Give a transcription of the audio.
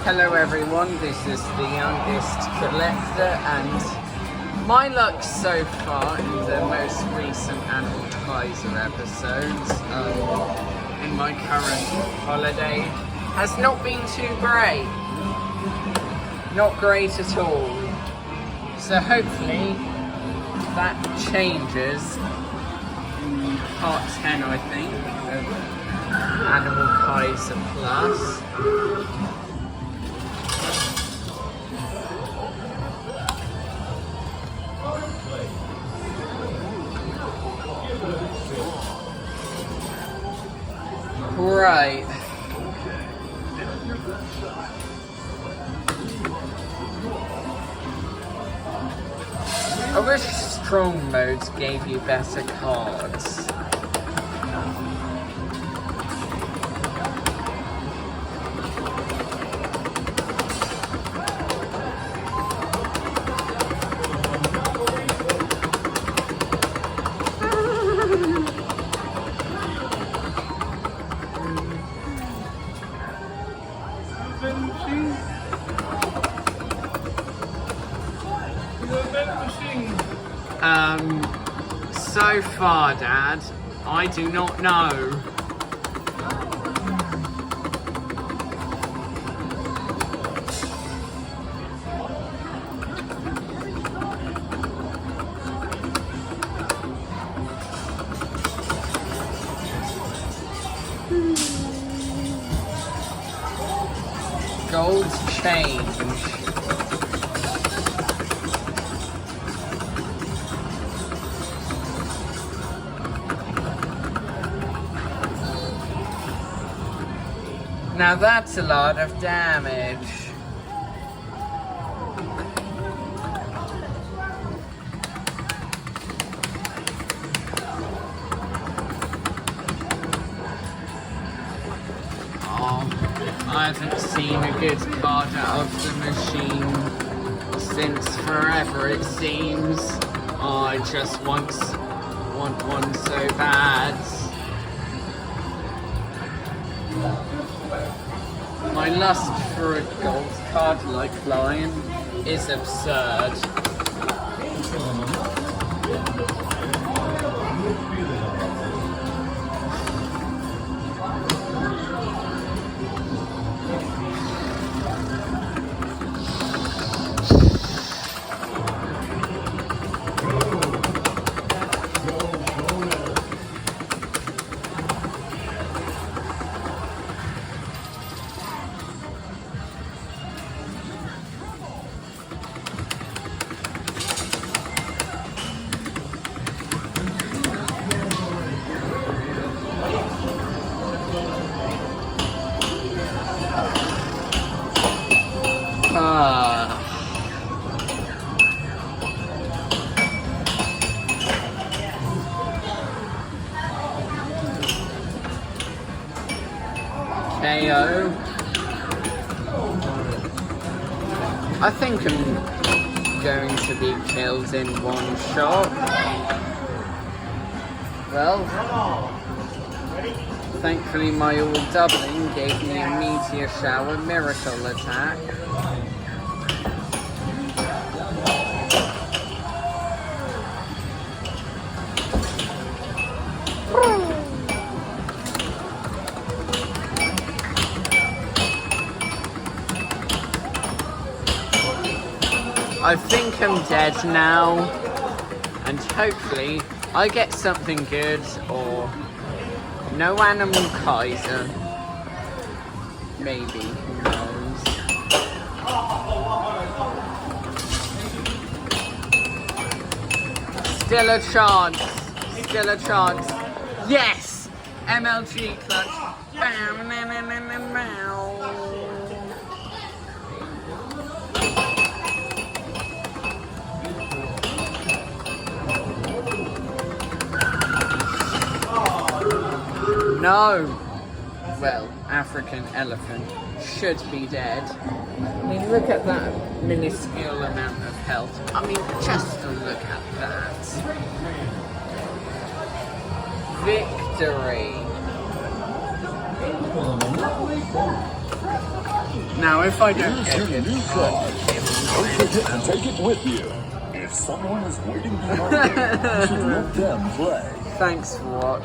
Hello everyone, this is the youngest collector and my luck so far in the most recent Animal Kaiser episodes in my current holiday has not been too great. Not great at all. So hopefully that changes in part 10 I think of Animal Kaiser Plus. Right. I wish strong modes gave you better cards. So far, Dad, I do not know. Gold change. Now that's a lot of damage. Oh, I haven't seen a good card out of the machine since forever it seems. Oh, I just want one so bad. My lust for a gold card like Lion is absurd. KO. I think I'm going to be killed in one shot. Well, thankfully my all doubling gave me a meteor shower miracle attack. I think I'm dead now, and hopefully I get something good or no Animal Kaiser. Maybe, who knows. Still a chance, still a chance. Yes! MLG clutch. Bow, na, na, na, na, bow. No! Well, African elephant should be dead. I mean, look at that minuscule amount of health. I mean, just look at that. Victory! Now, if I don't get Here's your it, new card. Don't forget to take it with you. If someone is waiting behind you, you should let them play. thanks for watching.